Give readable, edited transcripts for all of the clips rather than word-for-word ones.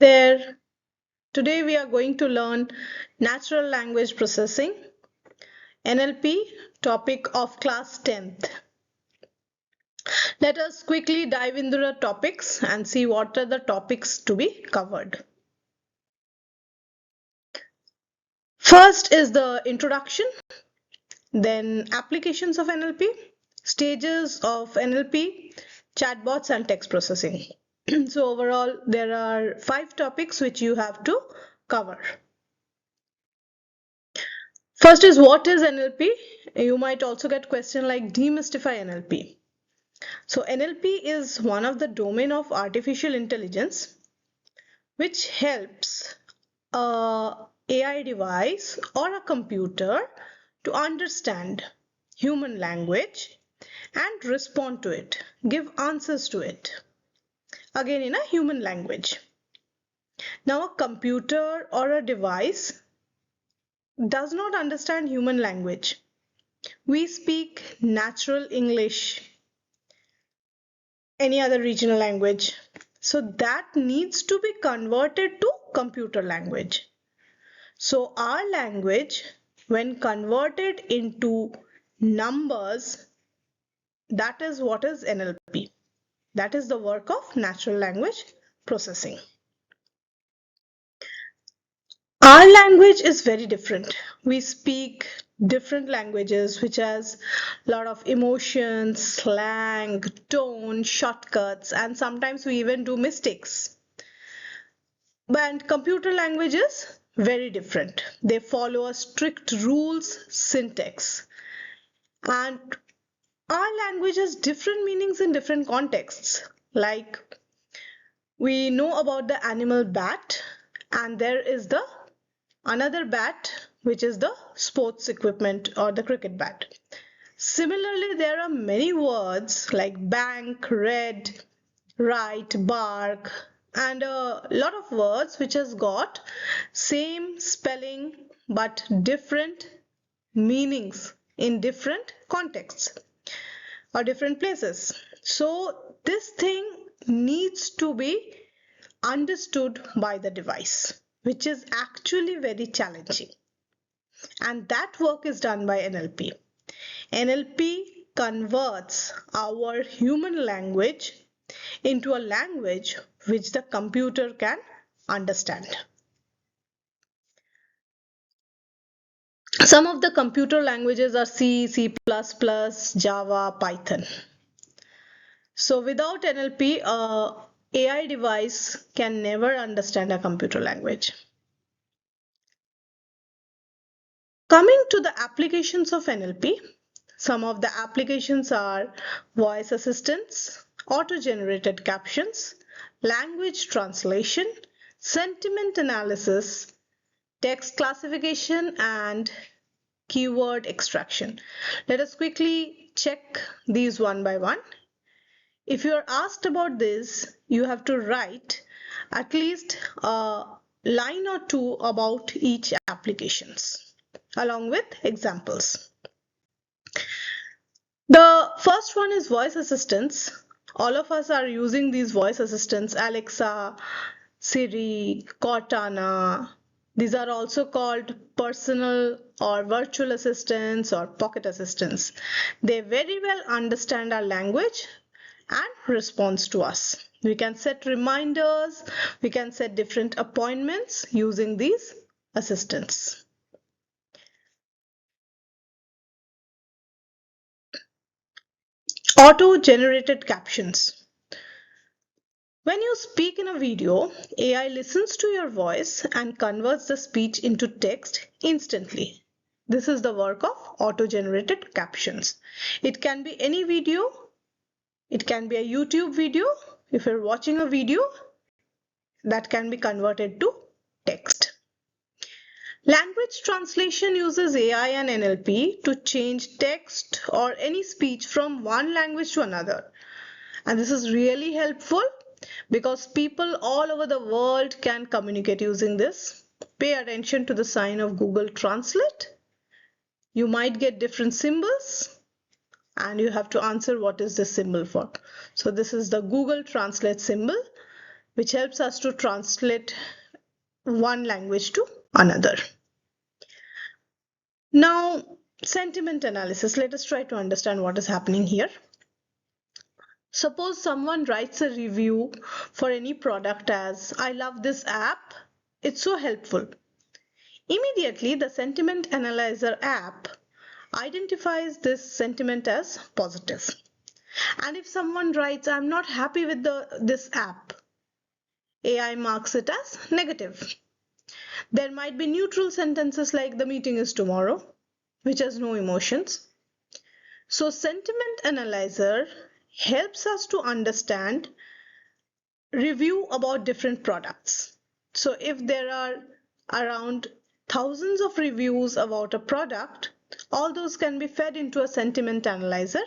There, today we are going to learn natural language processing, NLP, topic of class 10th. Let us quickly dive into the topics and see what are the topics to be covered. First is the introduction, then applications of NLP, stages of NLP, chatbots and text processing. So overall, there are 5 topics which you have to cover. First is what is NLP? You might also get question like demystify NLP. So NLP is one of the domain of artificial intelligence which helps a AI device or a computer to understand human language and respond to it, give answers to it, again in a human language. Now a computer or a device does not understand human language. We speak natural English, any other regional language. So that needs to be converted to computer language. So our language, when converted into numbers, that is what is NLP. That is the work of natural language processing. Our language is very different. We speak different languages which has a lot of emotions, slang, tone, shortcuts, and sometimes we even do mistakes. But computer language is very different. They follow a strict rules syntax. And our language has different meanings in different contexts. Like we know about the animal bat, and there is the another bat which is the sports equipment or the cricket bat. Similarly, there are many words like bank, red, right, bark, and a lot of words which has got same spelling but different meanings in different contexts or different places. So this thing needs to be understood by the device, which is actually very challenging. And that work is done by NLP. NLP converts our human language into a language which the computer can understand. Some of the computer languages are C, C++, Java, Python. So without NLP, AI device can never understand a computer language. Coming to the applications of NLP, some of the applications are voice assistants, auto-generated captions, language translation, sentiment analysis, text classification, and keyword extraction. Let us quickly check these one by one. If you are asked about this, you have to write at least a line or two about each applications along with examples. The first one is voice assistants. All of us are using these voice assistants, Alexa, Siri, Cortana. These are also called personal or virtual assistants or pocket assistants. They very well understand our language and responds to us. We can set reminders, we can set different appointments using these assistants. Auto-generated captions. When you speak in a video, AI listens to your voice and converts the speech into text instantly. This is the work of auto-generated captions. It can be any video. It can be a YouTube video. If you're watching a video, that can be converted to text. Language translation uses AI and NLP to change text or any speech from one language to another. And this is really helpful because people all over the world can communicate using this. Pay attention to the sign of Google Translate. You might get different symbols and you have to answer what is this symbol for. So this is the Google Translate symbol, which helps us to translate one language to another. Now, sentiment analysis. Let us try to understand what is happening here. Suppose someone writes a review for any product as, "I love this app, it's so helpful." Immediately, the sentiment analyzer app identifies this sentiment as positive. And if someone writes, "I'm not happy with this app," AI marks it as negative. There might be neutral sentences like, "The meeting is tomorrow," which has no emotions. So sentiment analyzer helps us to understand review about different products. So if there are around thousands of reviews about a product, all those can be fed into a sentiment analyzer,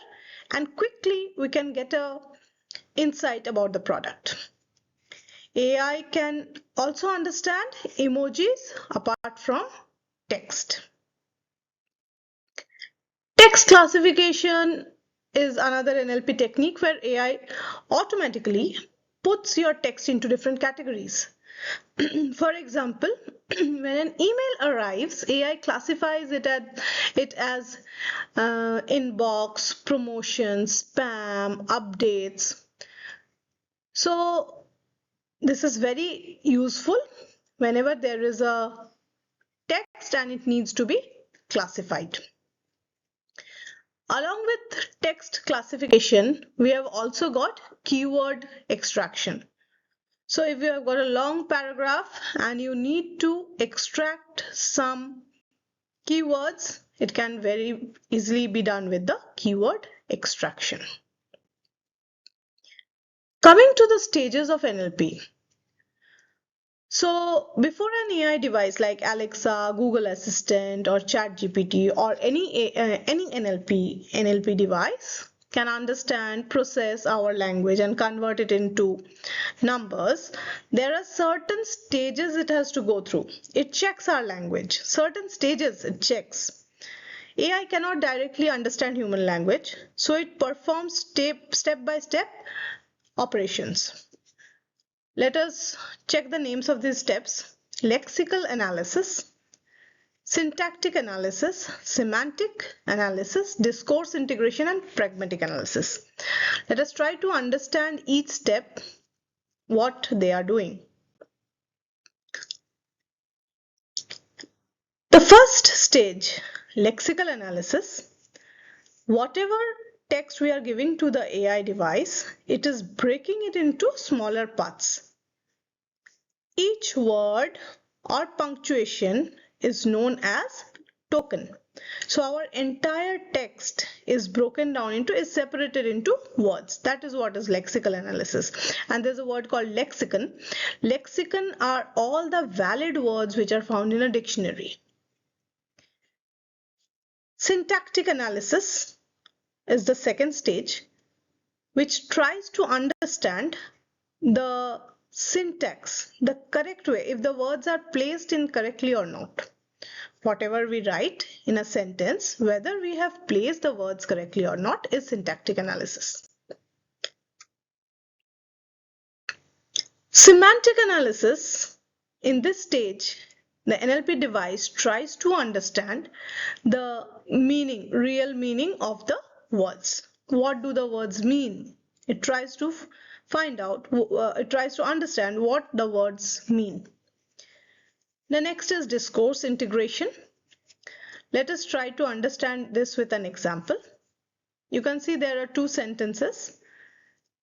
and quickly we can get a insight about the product. AI can also understand emojis apart from text. Text classification is another NLP technique where AI automatically puts your text into different categories. For example, when an email arrives, AI classifies it as inbox, promotion, spam, updates. So this is very useful whenever there is a text and it needs to be classified. Along with text classification, we have also got keyword extraction. So if you have got a long paragraph and you need to extract some keywords, it can very easily be done with the keyword extraction. Coming to the stages of NLP. So before an AI device like Alexa, Google Assistant or ChatGPT or any NLP device can understand, process our language and convert it into numbers, there are certain stages it has to go through. It checks our language. Certain stages it checks. AI cannot directly understand human language, so it performs step-by-step operations. Let us check the names of these steps: lexical analysis, syntactic analysis, semantic analysis, discourse integration, and pragmatic analysis. Let us try to understand each step, what they are doing. The first stage, lexical analysis. Whatever text we are giving to the AI device, it is breaking it into smaller parts. Each word or punctuation is known as token. So our entire text is separated into words. That is what is lexical analysis. And there's a word called lexicon. Lexicon are all the valid words which are found in a dictionary. Syntactic analysis is the second stage, which tries to understand the syntax, the correct way, if the words are placed in correctly or not. Whatever we write in a sentence, whether we have placed the words correctly or not, is syntactic analysis. Semantic analysis, in this stage, the NLP device tries to understand the meaning, real meaning of the words. What do the words mean? It tries to find out, it tries to understand what the words mean. The next is discourse integration. Let us try to understand this with an example. You can see there are two sentences.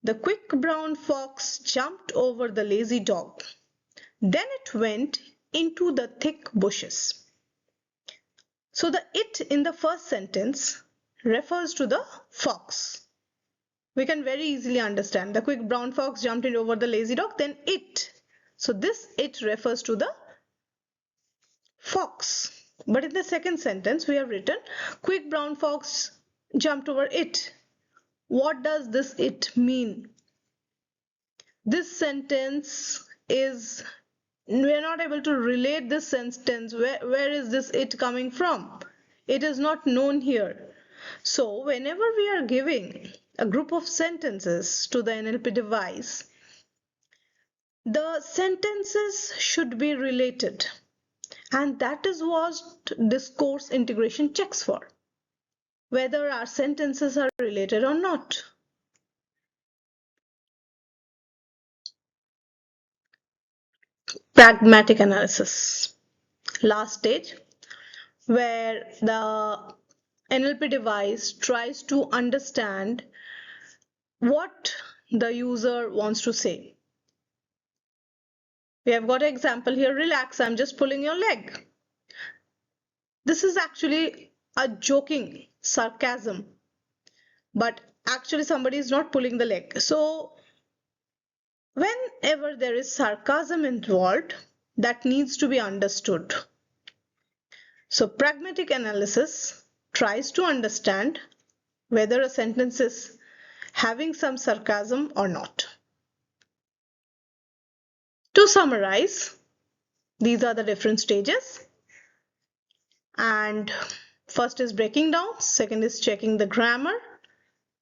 The quick brown fox jumped over the lazy dog. Then it went into the thick bushes. So the "it" in the first sentence refers to the fox. We can very easily understand. The quick brown fox jumped in over the lazy dog, then it. So this "it" refers to the fox. But in the second sentence we have written quick brown fox jumped over it. What does this "it" mean? This sentence is, we are not able to relate this sentence. Where is this "it" coming from? It is not known here. So whenever we are giving a group of sentences to the NLP device, The sentences should be related, and that is what discourse integration checks for, whether our sentences are related or not. Pragmatic analysis, last stage, where the NLP device tries to understand what the user wants to say. We have got an example here. Relax, I'm just pulling your leg. This is actually a joking sarcasm, but actually somebody is not pulling the leg. So whenever there is sarcasm involved, that needs to be understood. So pragmatic analysis tries to understand whether a sentence is having some sarcasm or not. To summarize, these are the different stages. And first is breaking down, second is checking the grammar,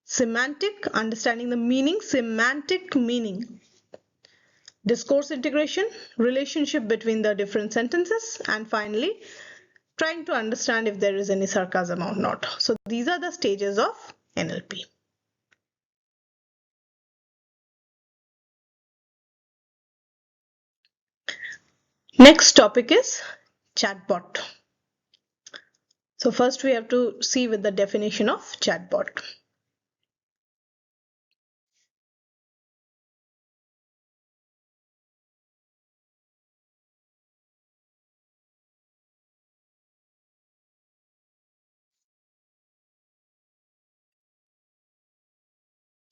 semantic, understanding the meaning, semantic meaning, discourse integration, relationship between the different sentences, and finally trying to understand if there is any sarcasm or not. So these are the stages of NLP. Next topic is chatbot. So first we have to see with the definition of chatbot.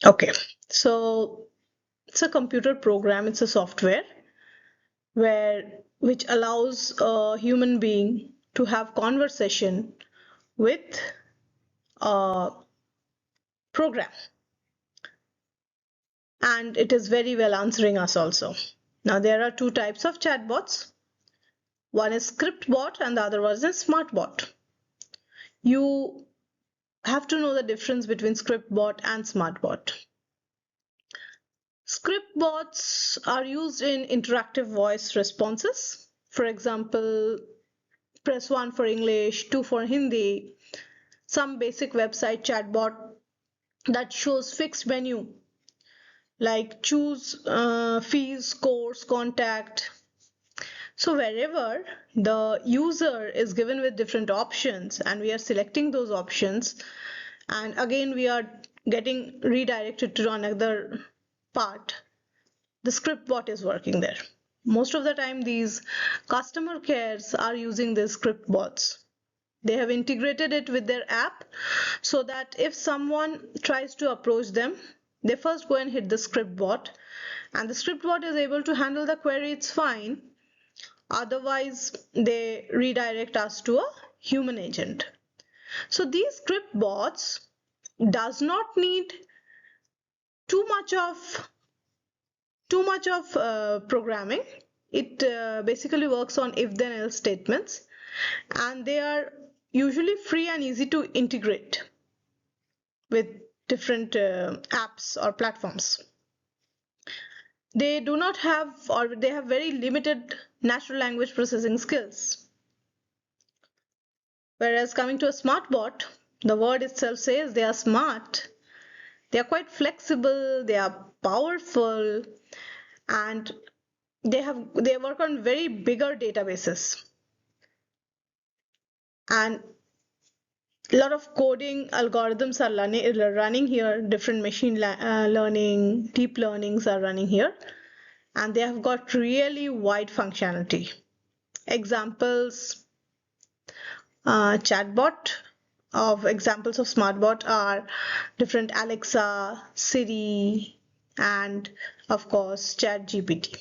Okay, so it's a computer program, it's a software which allows a human being to have conversation with a program, and it is very well answering us also. Now there are two types of chatbots. One is script bot and the other one is smart bot. You have to know the difference between script bot and smart bot. Script bots are used in interactive voice responses. For example, press 1 for English, 2 for Hindi, some basic website chatbot that shows fixed menu like choose, fees, course, contact. So wherever the user is given with different options and we are selecting those options, and again we are getting redirected to another part, the script bot is working there. Most of the time these customer cares are using these script bots. They have integrated it with their app so that if someone tries to approach them, they first go and hit the script bot, and the script bot is able to handle the query, it's fine. Otherwise, they redirect us to a human agent. So these script bots does not need too much of programming. It basically works on if then else statements, and they are usually free and easy to integrate with different apps or platforms. They do not have, or they have very limited natural language processing skills. Whereas coming to a smart bot, the word itself says they are smart. They are quite flexible, they are powerful, and they work on very bigger databases. And a lot of coding algorithms are running here, different machine learning, deep learnings are running here, and they have got really wide functionality. Examples, chatbot of examples of smartbot are different Alexa, Siri, and of course ChatGPT.